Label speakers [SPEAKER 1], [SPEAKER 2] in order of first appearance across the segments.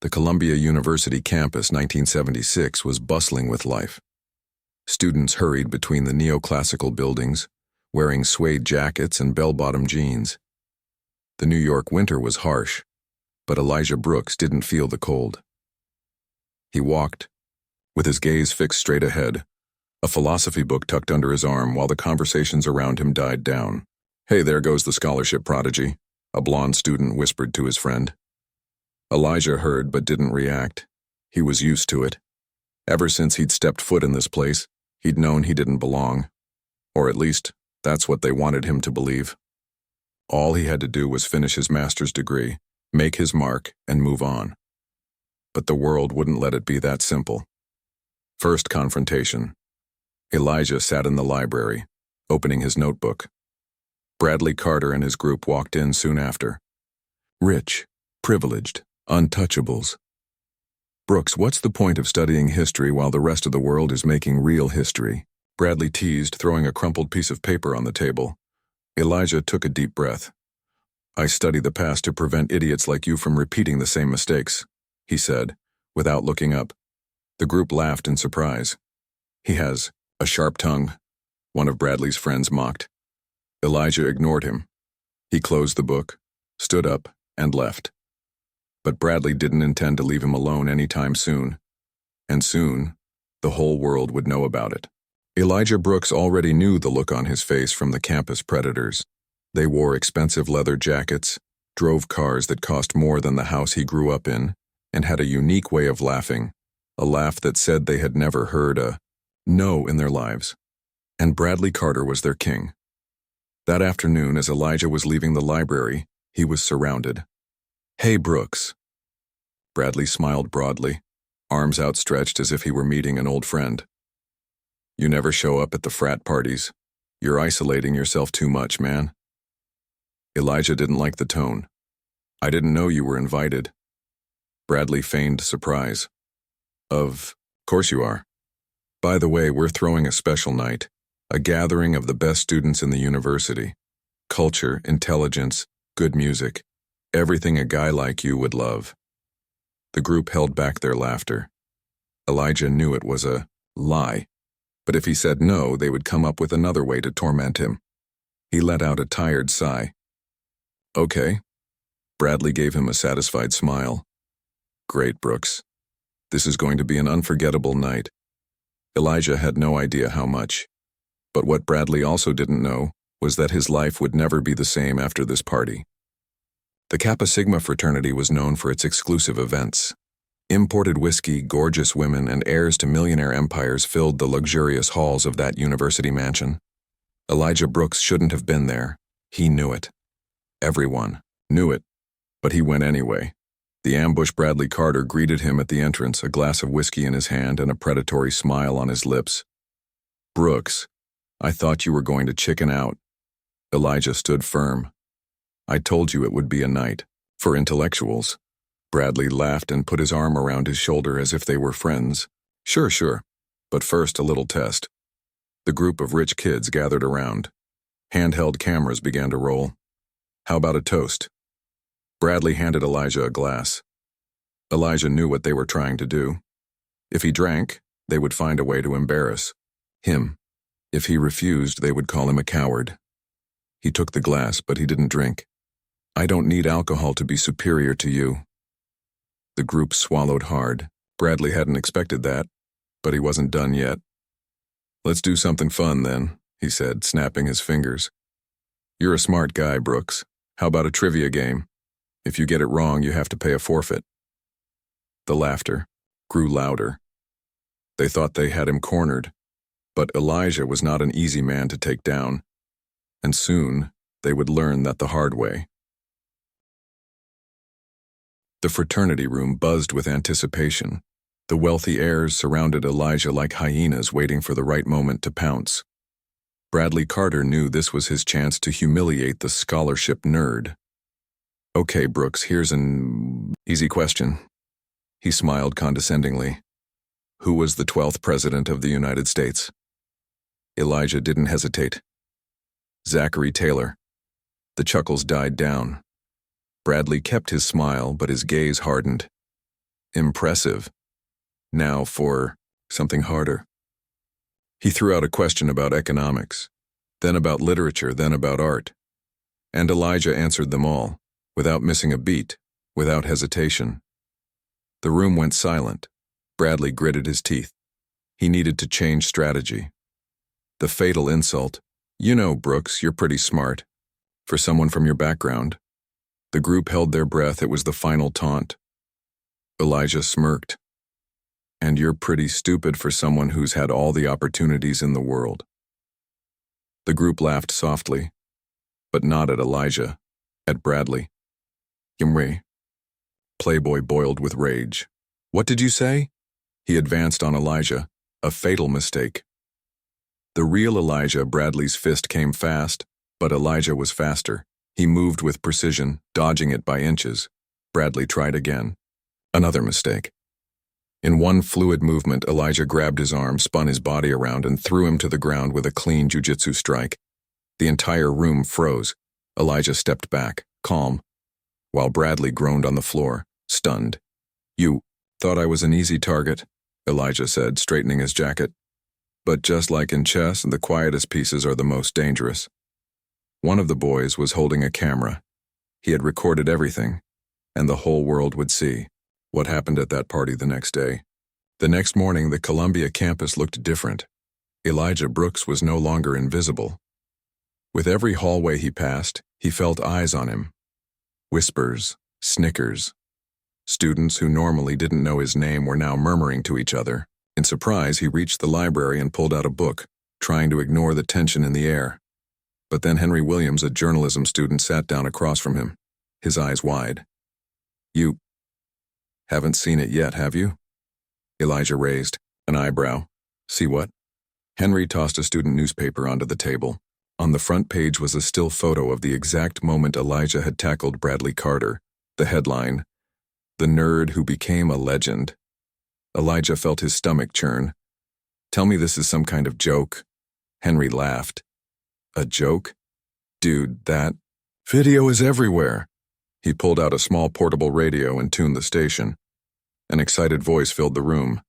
[SPEAKER 1] The Columbia University campus 1976 was bustling with life. Students hurried between the neoclassical buildings, wearing suede jackets and bell-bottom jeans. The New York winter was harsh, but Elijah Brooks didn't feel the cold. He walked, with his gaze fixed straight ahead, a philosophy book tucked under his arm while the conversations around him died down. "Hey, there goes the scholarship prodigy," a blonde student whispered to his friend. Elijah heard but didn't react. He was used to it. Ever since he'd stepped foot in this place, he'd known he didn't belong. Or at least, that's what they wanted him to believe. All he had to do was finish his master's degree, make his mark, and move on. But the world wouldn't let it be that simple. First confrontation. Elijah sat in the library, opening his notebook. Bradley Carter and his group walked in soon after. Rich, privileged, untouchables. "Brooks, what's the point of studying history while the rest of the world is making real history?" Bradley teased, throwing a crumpled piece of paper on the table. Elijah took a deep breath. "I study the past to prevent idiots like you from repeating the same mistakes," he said, without looking up. The group laughed in surprise. "He has a sharp tongue," one of Bradley's friends mocked. Elijah ignored him. He closed the book, stood up, and left. But Bradley didn't intend to leave him alone anytime soon. And soon, the whole world would know about it. Elijah Brooks already knew the look on his face from the campus predators. They wore expensive leather jackets, drove cars that cost more than the house he grew up in, and had a unique way of laughing, a laugh that said they had never heard a no in their lives. And Bradley Carter was their king. That afternoon, as Elijah was leaving the library, he was surrounded. "Hey, Brooks." Bradley smiled broadly, arms outstretched as if he were meeting an old friend. "You never show up at the frat parties. You're isolating yourself too much, man." Elijah didn't like the tone. "I didn't know you were invited." Bradley feigned surprise. Of course you are. By the way, we're throwing a special night, a gathering of the best students in the university. Culture, intelligence, good music, everything a guy like you would love." The group held back their laughter. Elijah knew it was a lie, but if he said no, they would come up with another way to torment him. He let out a tired sigh. "Okay." Bradley gave him a satisfied smile. "Great, Brooks. This is going to be an unforgettable night." Elijah had no idea how much. But what Bradley also didn't know was that his life would never be the same after this party. The Kappa Sigma fraternity was known for its exclusive events. Imported whiskey, gorgeous women, and heirs to millionaire empires filled the luxurious halls of that university mansion. Elijah Brooks shouldn't have been there. He knew it. Everyone knew it, but he went anyway. The ambushed Bradley Carter greeted him at the entrance, a glass of whiskey in his hand and a predatory smile on his lips. "Brooks, I thought you were going to chicken out." Elijah stood firm. "I told you it would be a night for intellectuals." Bradley laughed and put his arm around his shoulder as if they were friends. Sure. But first, a little test." The group of rich kids gathered around. Handheld cameras began to roll. "How about a toast?" Bradley handed Elijah a glass. Elijah knew what they were trying to do. If he drank, they would find a way to embarrass him. If he refused, they would call him a coward. He took the glass, but he didn't drink. "I don't need alcohol to be superior to you." The group swallowed hard. Bradley hadn't expected that, but he wasn't done yet. "Let's do something fun then," he said, snapping his fingers. "You're a smart guy, Brooks. How about a trivia game? If you get it wrong, you have to pay a forfeit." The laughter grew louder. They thought they had him cornered, but Elijah was not an easy man to take down, and soon they would learn that the hard way. The fraternity room buzzed with anticipation. The wealthy heirs surrounded Elijah like hyenas waiting for the right moment to pounce. Bradley Carter knew this was his chance to humiliate the scholarship nerd. "Okay, Brooks, here's an easy question." He smiled condescendingly. "Who was the 12th president of the United States?" Elijah didn't hesitate. "Zachary Taylor." The chuckles died down. Bradley kept his smile, but his gaze hardened. Impressive. Now for something harder. He threw out a question about economics, then about literature, then about art. And Elijah answered them all, without missing a beat, without hesitation. The room went silent. Bradley gritted his teeth. He needed to change strategy. The fatal insult, "You know, Brooks, you're pretty smart," for someone from your background. The group held their breath. It was the final taunt. Elijah smirked. "And you're pretty stupid for someone who's had all the opportunities in the world." The group laughed softly, but not at Elijah, at Bradley. Yimwe. Playboy boiled with rage. "What did you say?" He advanced on Elijah, a fatal mistake. The real Elijah, Bradley's fist came fast, but Elijah was faster. He moved with precision, dodging it by inches. Bradley tried again. Another mistake. In one fluid movement, Elijah grabbed his arm, spun his body around, and threw him to the ground with a clean jiu-jitsu strike. The entire room froze. Elijah stepped back, calm, while Bradley groaned on the floor, stunned. "You thought I was an easy target," Elijah said, straightening his jacket. "But just like in chess, the quietest pieces are the most dangerous." One of the boys was holding a camera. He had recorded everything, and the whole world would see what happened at that party the next day. The next morning, the Columbia campus looked different. Elijah Brooks was no longer invisible. With every hallway he passed, he felt eyes on him. Whispers, snickers. Students who normally didn't know his name were now murmuring to each other. In surprise, he reached the library and pulled out a book, trying to ignore the tension in the air. But then Henry Williams, a journalism student, sat down across from him, his eyes wide. "You haven't seen it yet, have you?" Elijah raised an eyebrow. "See what?" Henry tossed a student newspaper onto the table. On the front page was a still photo of the exact moment Elijah had tackled Bradley Carter. The headline, "The Nerd Who Became a Legend." Elijah felt his stomach churn. "Tell me this is some kind of joke." Henry laughed. "A joke? Dude, that video is everywhere." He pulled out a small portable radio and tuned the station. An excited voice filled the room.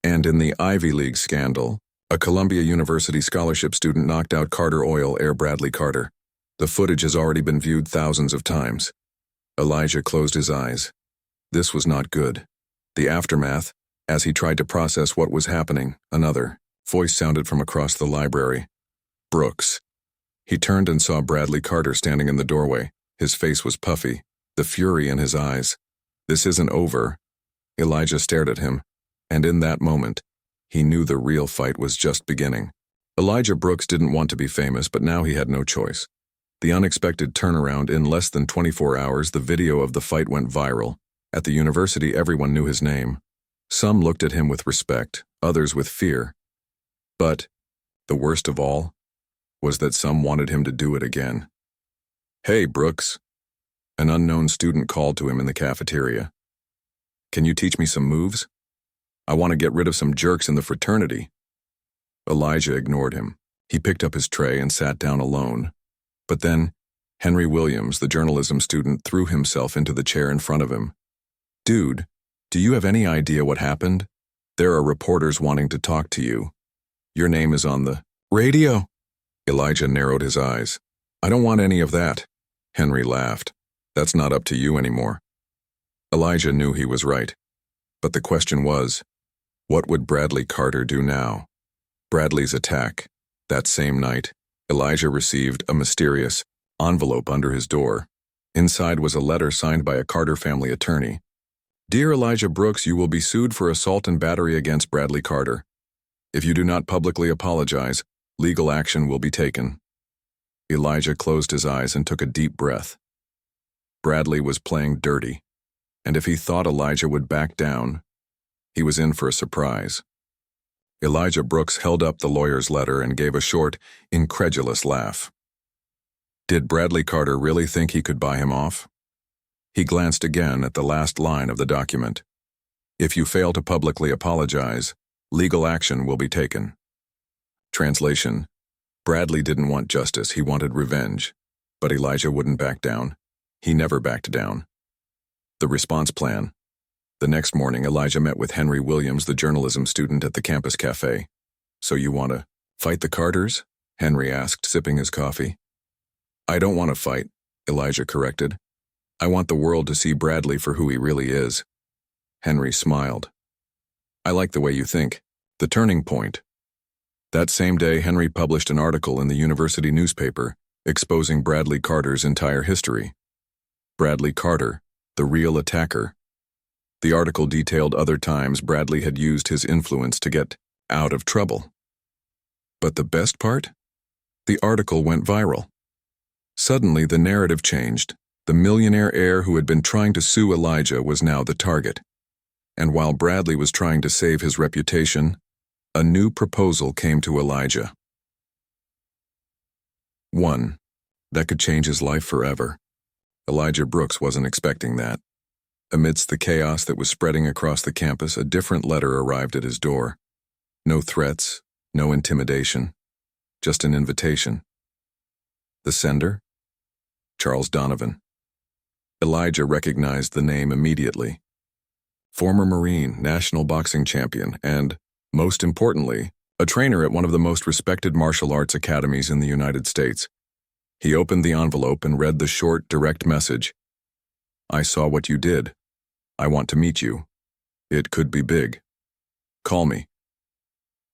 [SPEAKER 1] "And in the Ivy League scandal, a Columbia University scholarship student knocked out Carter Oil heir Bradley Carter. The footage has already been viewed thousands of times." Elijah closed his eyes. This was not good. The aftermath, as he tried to process what was happening, another voice sounded from across the library. "Brooks." He turned and saw Bradley Carter standing in the doorway. His face was puffy, the fury in his eyes. "This isn't over." Elijah stared at him, and in that moment, he knew the real fight was just beginning. Elijah Brooks didn't want to be famous, but now he had no choice. The unexpected turnaround: in less than 24 hours, the video of the fight went viral. At the university, everyone knew his name. Some looked at him with respect, others with fear. But the worst of all was that some wanted him to do it again. "Hey, Brooks," an unknown student called to him in the cafeteria. "Can you teach me some moves? I want to get rid of some jerks in the fraternity." Elijah ignored him. He picked up his tray and sat down alone. But then, Henry Williams, the journalism student, threw himself into the chair in front of him. "Dude, do you have any idea what happened? There are reporters wanting to talk to you. Your name is on the radio." Elijah narrowed his eyes. "I don't want any of that." Henry laughed. "That's not up to you anymore." Elijah knew he was right. But the question was, what would Bradley Carter do now? Bradley's attack. That same night, Elijah received a mysterious envelope under his door. Inside was a letter signed by a Carter family attorney. "Dear Elijah Brooks, you will be sued for assault and battery against Bradley Carter. If you do not publicly apologize, legal action will be taken." Elijah closed his eyes and took a deep breath. Bradley was playing dirty, and if he thought Elijah would back down, he was in for a surprise. Elijah Brooks held up the lawyer's letter and gave a short, incredulous laugh. Did Bradley Carter really think he could buy him off? He glanced again at the last line of the document. "If you fail to publicly apologize, legal action will be taken." Translation: Bradley didn't want justice, he wanted revenge. But Elijah wouldn't back down. He never backed down. The response plan: The next morning, Elijah met with Henry Williams, the journalism student at the campus cafe. "So you want to fight the Carters?" Henry asked, sipping his coffee. "I don't want to fight," Elijah corrected. "I want the world to see Bradley for who he really is." Henry smiled. "I like the way you think." The turning point. That same day, Henry published an article in the university newspaper exposing Bradley Carter's entire history. Bradley Carter, the real attacker. The article detailed other times Bradley had used his influence to get out of trouble. But the best part? The article went viral. Suddenly, the narrative changed. The millionaire heir who had been trying to sue Elijah was now the target. And while Bradley was trying to save his reputation, a new proposal came to Elijah. One that could change his life forever. Elijah Brooks wasn't expecting that. Amidst the chaos that was spreading across the campus, a different letter arrived at his door. No threats, no intimidation, just an invitation. The sender? Charles Donovan. Elijah recognized the name immediately. Former Marine, national boxing champion, and, most importantly, a trainer at one of the most respected martial arts academies in the United States. He opened the envelope and read the short, direct message. "I saw what you did. I want to meet you. It could be big. Call me."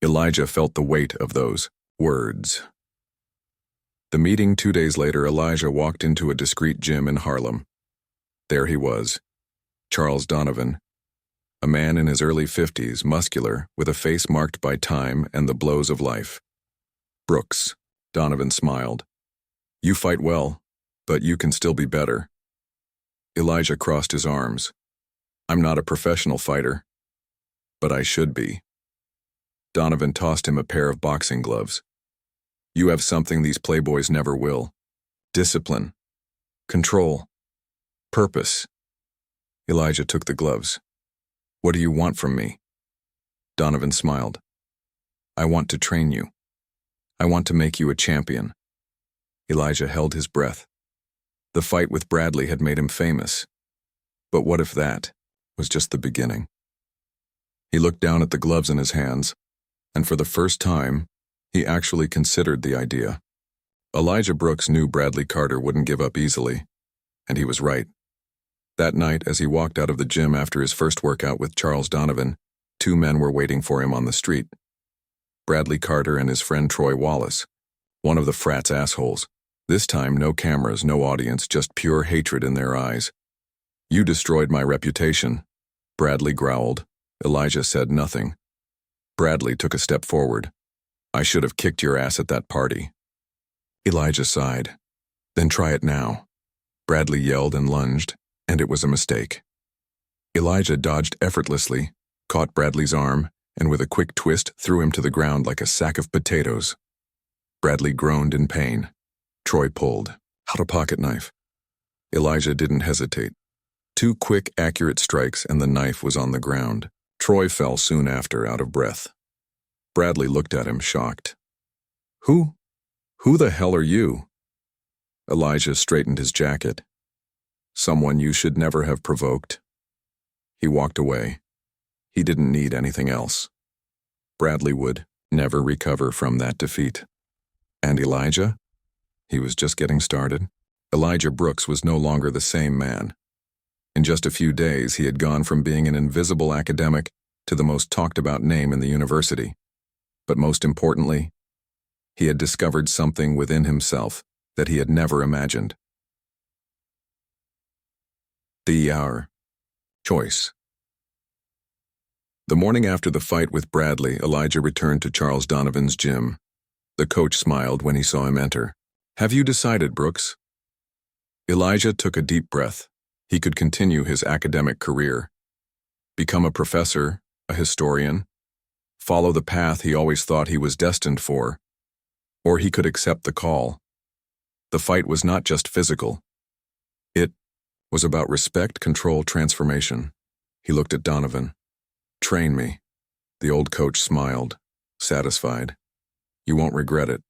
[SPEAKER 1] Elijah felt the weight of those words. The meeting 2 days later, Elijah walked into a discreet gym in Harlem. There he was, Charles Donovan, a man in his early 50s, muscular, with a face marked by time and the blows of life. "Brooks," Donovan smiled. "You fight well, but you can still be better." Elijah crossed his arms. "I'm not a professional fighter, but I should be." Donovan tossed him a pair of boxing gloves. "You have something these playboys never will. Discipline. Control. Purpose." Elijah took the gloves. "What do you want from me?" Donovan smiled. "I want to train you. I want to make you a champion." Elijah held his breath. The fight with Bradley had made him famous. But what if that was just the beginning? He looked down at the gloves in his hands, and for the first time, he actually considered the idea. Elijah Brooks knew Bradley Carter wouldn't give up easily, and he was right. That night, as he walked out of the gym after his first workout with Charles Donovan, 2 men were waiting for him on the street. Bradley Carter and his friend Troy Wallace, one of the frat's assholes. This time, no cameras, no audience, just pure hatred in their eyes. "You destroyed my reputation," Bradley growled. Elijah said nothing. Bradley took a step forward. "I should have kicked your ass at that party." Elijah sighed. "Then try it now." Bradley yelled and lunged, and it was a mistake. Elijah dodged effortlessly, caught Bradley's arm, and with a quick twist threw him to the ground like a sack of potatoes. Bradley groaned in pain. Troy pulled out a pocket knife. Elijah didn't hesitate. 2 quick, accurate strikes, and the knife was on the ground. Troy fell soon after, out of breath. Bradley looked at him, shocked. Who the hell are you?" Elijah straightened his jacket. "Someone you should never have provoked." He walked away. He didn't need anything else. Bradley would never recover from that defeat. And Elijah? He was just getting started. Elijah Brooks was no longer the same man. In just a few days, he had gone from being an invisible academic to the most talked-about name in the university. But most importantly, he had discovered something within himself that he had never imagined. Our choice. The morning after the fight with Bradley, Elijah returned to Charles Donovan's gym. The coach smiled when he saw him enter. "Have you decided, Brooks?" Elijah took a deep breath. He could continue his academic career, become a professor, a historian, follow the path he always thought he was destined for, or he could accept the call. The fight was not just physical. It was about respect, control, transformation. He looked at Donovan. "Train me." The old coach smiled, satisfied. "You won't regret it."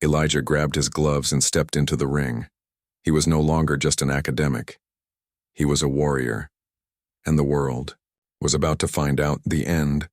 [SPEAKER 1] Elijah grabbed his gloves and stepped into the ring. He was no longer just an academic. He was a warrior. and the world was about to find out the end